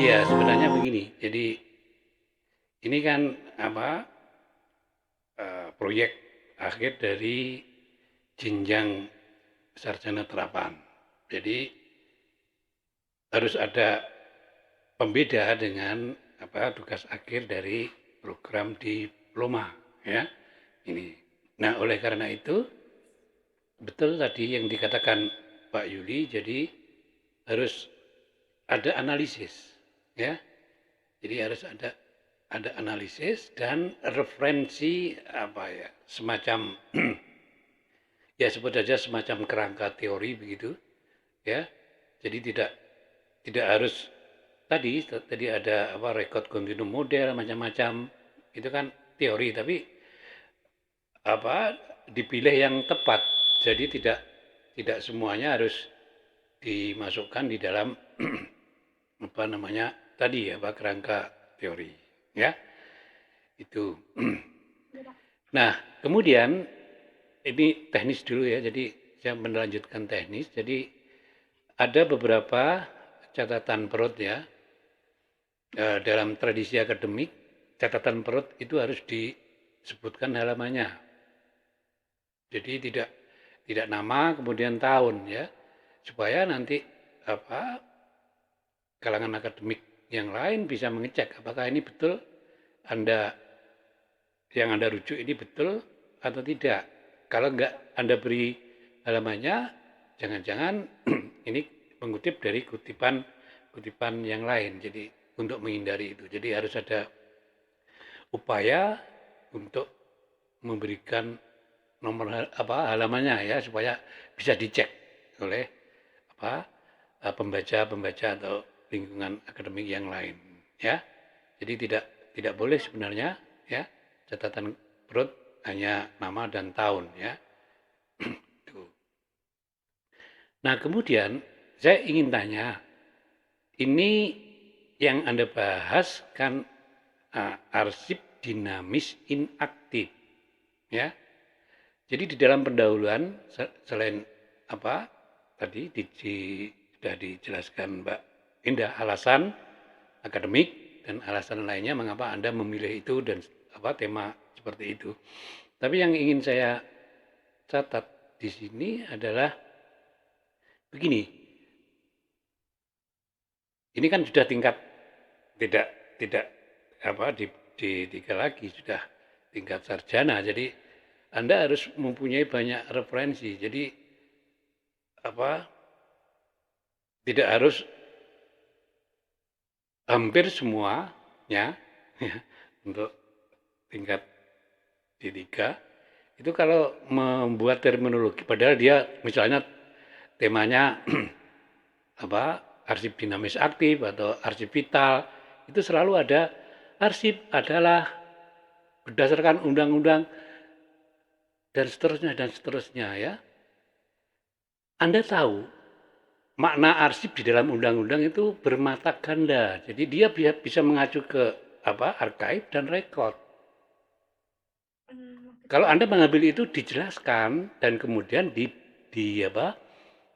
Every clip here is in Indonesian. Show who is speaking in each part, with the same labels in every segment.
Speaker 1: Iya, sebenarnya begini. Jadi ini kan apa proyek akhir dari jenjang sarjana terapan. Jadi harus ada pembeda dengan apa tugas akhir dari program diploma, ya. Ini. Nah, oleh karena itu betul tadi yang dikatakan Pak Yuli, jadi harus ada analisis, ya. Jadi harus ada analisis dan referensi apa ya, semacam ya sebut saja semacam kerangka teori begitu, ya. Jadi tidak harus tadi ada apa record continuum model macam-macam itu kan teori, tapi apa dipilih yang tepat. Jadi tidak semuanya harus dimasukkan di dalam apa namanya tadi ya, apa kerangka teori, ya. Itu. Nah, kemudian ini teknis dulu ya. Jadi saya melanjutkan teknis. Jadi ada beberapa catatan perut ya. Dalam tradisi akademik, catatan perut itu harus disebutkan halamannya. Jadi tidak nama kemudian tahun ya. Supaya nanti apa kalangan akademik yang lain bisa mengecek apakah ini betul yang Anda rujuk ini betul atau tidak. Kalau enggak Anda beri halamannya, jangan-jangan ini mengutip dari kutipan yang lain. Jadi untuk menghindari itu. Jadi harus ada upaya untuk memberikan nomor apa halamannya ya supaya bisa dicek oleh apa pembaca-pembaca atau lingkungan akademik yang lain ya. Jadi tidak boleh sebenarnya ya catatan perut hanya nama dan tahun ya. Nah, kemudian saya ingin tanya, ini yang Anda bahas kan arsip dinamis inaktif ya. Jadi di dalam pendahuluan selain apa tadi sudah dijelaskan Mbak Indah alasan akademik dan alasan lainnya mengapa Anda memilih itu dan apa tema seperti itu. Tapi yang ingin saya catat di sini adalah begini. Ini kan sudah tingkat tidak apa di tiga lagi sudah tingkat sarjana. Jadi Anda harus mempunyai banyak referensi. Jadi apa tidak harus hampir semuanya ya, untuk tingkat D3 itu kalau membuat terminologi padahal dia misalnya temanya apa arsip dinamis aktif atau arsip vital itu selalu ada arsip adalah berdasarkan undang-undang dan seterusnya ya. Anda tahu makna arsip di dalam undang-undang itu bermata ganda. Jadi dia bisa mengacu ke apa archive dan record. Kalau Anda mengambil itu dijelaskan dan kemudian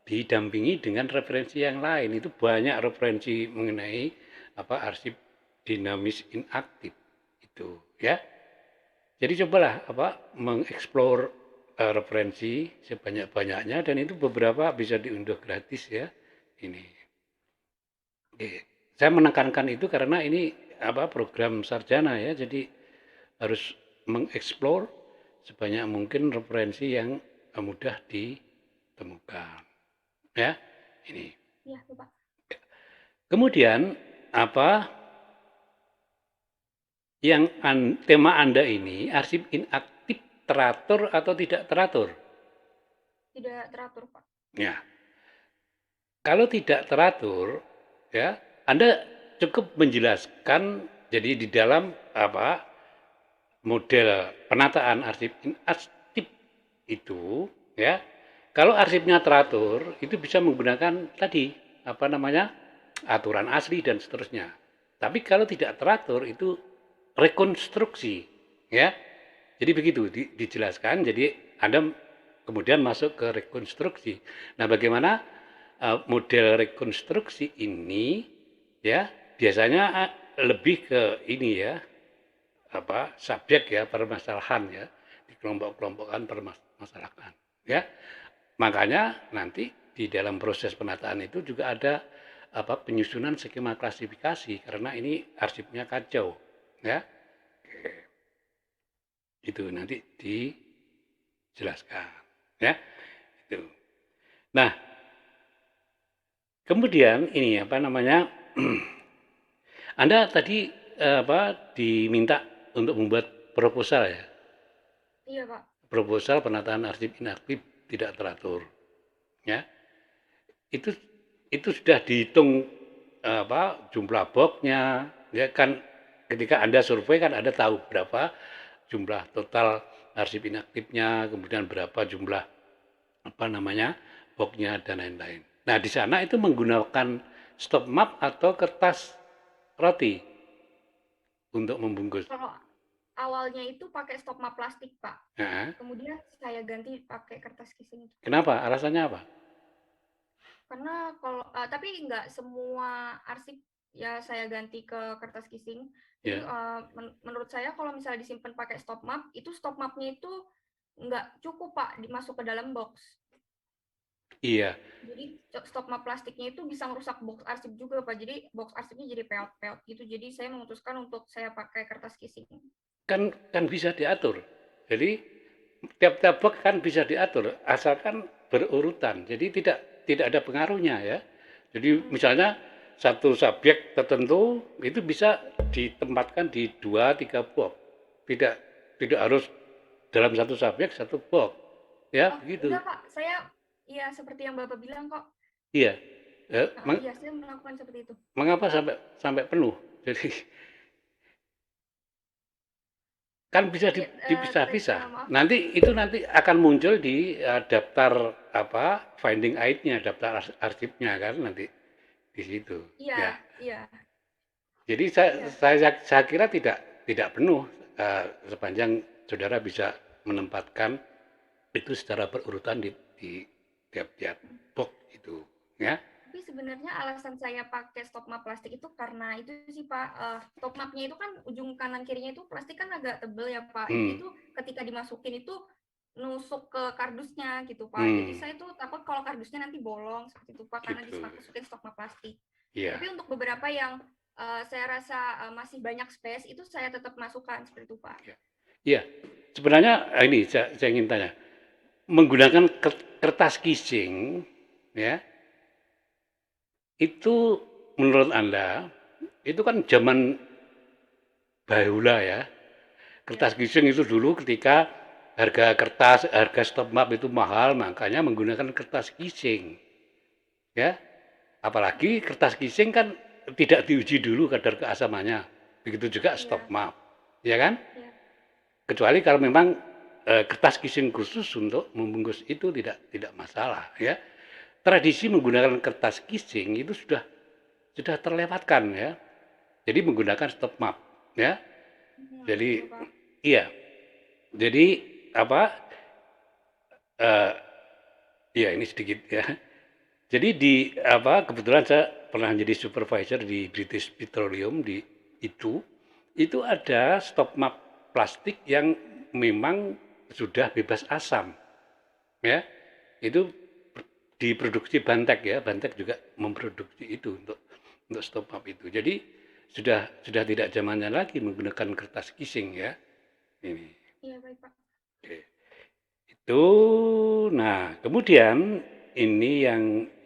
Speaker 1: didampingi dengan referensi yang lain. Itu banyak referensi mengenai apa arsip dinamis inaktif itu ya. Jadi cobalah apa mengeksplor referensi sebanyak-banyaknya dan itu beberapa bisa diunduh gratis ya. Ini. Oke. Saya menekankan itu karena ini apa program sarjana ya. Jadi harus mengeksplor sebanyak mungkin referensi yang mudah ditemukan. Ya, ini.
Speaker 2: Ya, Bapak.
Speaker 1: Kemudian apa yang tema Anda ini arsip inaktif teratur atau tidak teratur?
Speaker 2: Tidak teratur, Pak.
Speaker 1: Ya. Kalau tidak teratur, ya, Anda cukup menjelaskan jadi di dalam apa model penataan arsip inaktif itu, ya. Kalau arsipnya teratur, itu bisa menggunakan tadi apa namanya aturan asli dan seterusnya. Tapi kalau tidak teratur itu rekonstruksi, ya. Jadi begitu dijelaskan. Jadi Anda kemudian masuk ke rekonstruksi. Nah, bagaimana model rekonstruksi ini, ya? biasanya lebih ke ini ya, apa subjek ya, permasalahan ya, dikelompok-kelompokkan permasalahan ya. Makanya nanti di dalam proses penataan itu juga ada apa penyusunan skema klasifikasi karena ini arsipnya kacau ya. Itu nanti dijelaskan ya. Itu. Nah, kemudian ini apa namanya? Anda tadi apa diminta untuk membuat proposal ya?
Speaker 2: Iya, Pak.
Speaker 1: Proposal penataan arsip inaktif tidak teratur ya. Itu sudah dihitung apa jumlah boxnya ya kan ketika Anda survei kan Anda tahu berapa jumlah total arsip inaktifnya, kemudian berapa jumlah apa namanya boxnya dan lain-lain. Nah di sana itu menggunakan stop map atau kertas roti untuk membungkus.
Speaker 2: Kalau awalnya itu pakai stop map plastik, Pak.
Speaker 1: Nah,
Speaker 2: Kemudian saya ganti pakai kertas kissing itu.
Speaker 1: kenapa? Alasannya apa?
Speaker 2: Karena kalau tapi nggak semua arsip ya saya ganti ke kertas kissing. Jadi
Speaker 1: Ya,
Speaker 2: menurut saya kalau misalnya disimpan pakai stop map, itu stop mapnya itu nggak cukup Pak dimasuk ke dalam box.
Speaker 1: iya.
Speaker 2: Jadi stop map plastiknya itu bisa merusak box arsip juga Pak. Jadi box arsipnya jadi peot-peot gitu. Jadi saya memutuskan untuk saya pakai kertas kissing.
Speaker 1: Kan bisa diatur. Jadi tiap-tiap box kan bisa diatur asalkan berurutan. Jadi tidak ada pengaruhnya ya. Jadi misalnya satu subjek tertentu itu bisa ditempatkan di 2-3 box. Tidak tidak harus dalam satu subjek satu box. Ya,
Speaker 2: Oh,
Speaker 1: begitu.
Speaker 2: enggak Pak. Saya ya seperti yang Bapak bilang kok.
Speaker 1: Iya.
Speaker 2: Iya, saya melakukan seperti itu.
Speaker 1: Mengapa sampai sampai penuh? Jadi kan bisa
Speaker 2: Ya,
Speaker 1: dipisah-pisah.
Speaker 2: maaf.
Speaker 1: Nanti itu nanti akan muncul di daftar apa finding aid-nya, daftar arsipnya kan nanti di situ.
Speaker 2: Iya,
Speaker 1: Ya.
Speaker 2: iya,
Speaker 1: Jadi
Speaker 2: iya.
Speaker 1: saya kira tidak penuh sepanjang saudara bisa menempatkan itu secara berurutan di tiap-tiap box itu, ya.
Speaker 2: Tapi sebenarnya alasan saya pakai stop map plastik itu karena itu sih Pak, stop mapnya itu kan ujung kanan kirinya itu plastik kan agak tebel ya Pak. Jadi
Speaker 1: Hmm,
Speaker 2: itu ketika dimasukin itu nusuk ke kardusnya gitu Pak. Jadi
Speaker 1: hmm,
Speaker 2: saya tuh takut kalau kardusnya nanti bolong seperti itu Pak karena
Speaker 1: gitu.
Speaker 2: dimasukin stop map plastik.
Speaker 1: Iya,
Speaker 2: Tapi untuk beberapa yang saya rasa masih banyak space itu saya tetap masukkan seperti itu Pak.
Speaker 1: iya. Iya. Sebenarnya ini saya ingin tanya, menggunakan kertas kissing, ya, itu menurut Anda itu kan zaman bahula ya.
Speaker 2: Ya,
Speaker 1: Kertas kissing itu dulu ketika harga kertas, harga stop map itu mahal, makanya menggunakan kertas kissing, ya. Apalagi kertas kissing kan tidak diuji dulu kadar keasamannya. Begitu juga stop
Speaker 2: iya,
Speaker 1: map, ya kan?
Speaker 2: iya.
Speaker 1: Kecuali kalau memang kertas kissing khusus untuk membungkus itu tidak masalah, ya. Tradisi menggunakan kertas kissing itu sudah terlewatkan ya. Jadi menggunakan stop map, ya. Jadi
Speaker 2: Gitu Pak.
Speaker 1: iya. Jadi apa? eh, ya ini sedikit ya. Jadi di apa kebetulan saya pernah jadi supervisor di British Petroleum di itu itu ada stop map plastik yang memang sudah bebas asam ya. Itu diproduksi Bantek ya. Bantek juga memproduksi itu untuk stop map itu. Jadi sudah tidak zamannya lagi menggunakan kertas kissing ya. Ini.
Speaker 2: Iya baik Pak.
Speaker 1: Oke. Itu nah, kemudian ini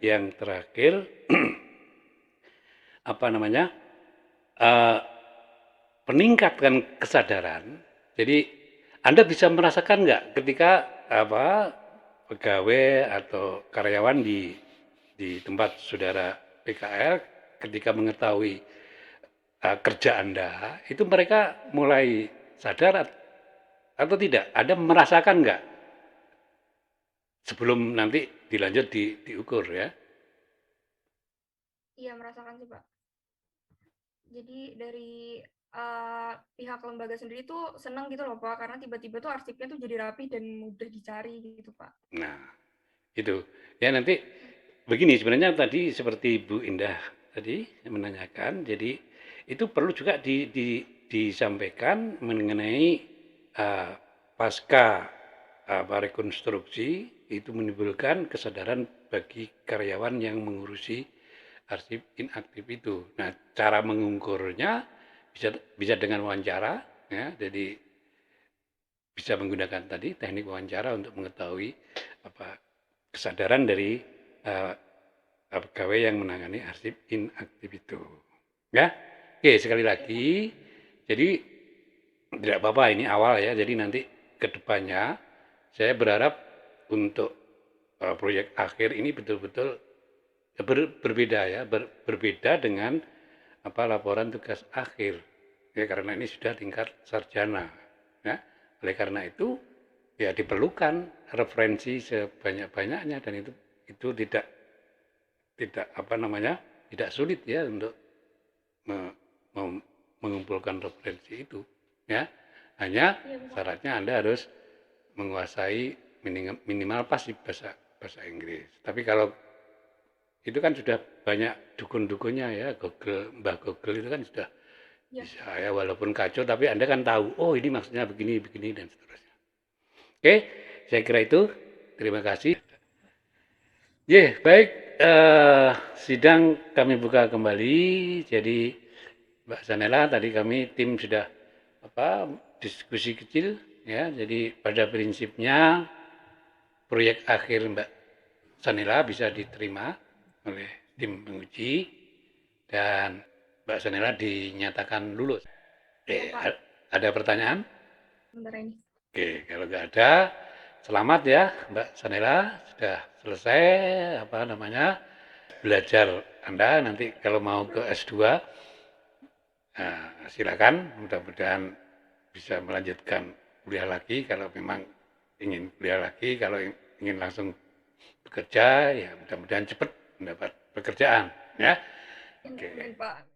Speaker 1: yang terakhir apa namanya? eh, Meningkatkan kesadaran. Jadi Anda bisa merasakan nggak ketika apa pegawai atau karyawan di tempat saudara PKL ketika mengetahui kerja Anda, itu mereka mulai sadar atau tidak? Anda merasakan nggak sebelum nanti dilanjut diukur ya?
Speaker 2: Iya merasakan sih Pak. Jadi dari pihak lembaga sendiri tuh senang gitu loh Pak, karena tiba-tiba tuh arsipnya tuh jadi rapi dan mudah dicari gitu Pak.
Speaker 1: Nah, itu ya nanti begini sebenarnya tadi seperti Bu Indah tadi menanyakan. Jadi itu perlu juga disampaikan mengenai pasca rekonstruksi itu menimbulkan kesadaran bagi karyawan yang mengurusi arsip inaktif itu. Nah, cara mengukurnya bisa dengan wawancara, ya. Jadi bisa menggunakan tadi teknik wawancara untuk mengetahui apa kesadaran dari pegawai yang menangani arsip inaktif itu. Ya, oke sekali lagi. Jadi tidak apa-apa ini awal ya. Jadi nanti kedepannya saya berharap untuk proyek akhir ini betul-betul berbeda ya, berbeda dengan laporan tugas akhir. Ya karena ini sudah tingkat sarjana. Ya, oleh karena itu ya diperlukan referensi sebanyak-banyaknya dan itu tidak tidak sulit ya untuk mengumpulkan referensi itu ya. Hanya syaratnya Anda harus menguasai minimal pasti bahasa Inggris. Tapi kalau itu kan sudah banyak dukun-dukunnya ya, Mbah Google itu kan sudah bisa ya, walaupun kacau tapi Anda kan tahu, oh ini maksudnya begini dan seterusnya. Oke, saya kira itu. Terima kasih. Baik, sidang kami buka kembali. Jadi Mbak Sanela, tadi kami tim sudah diskusi kecil ya. Jadi pada prinsipnya proyek akhir Mbak Sanela bisa diterima oleh tim penguji dan Mbak Sanela dinyatakan lulus. Ada pertanyaan?
Speaker 2: Sebentar ini.
Speaker 1: Oke, kalau nggak ada, selamat ya Mbak Sanela, sudah selesai belajar Anda. Nanti kalau mau ke S2, silakan, mudah-mudahan bisa melanjutkan kuliah lagi. Kalau memang ingin kuliah lagi, kalau ingin langsung bekerja, ya mudah-mudahan cepat mendapat pekerjaan. Ya.
Speaker 2: Oke. Pak.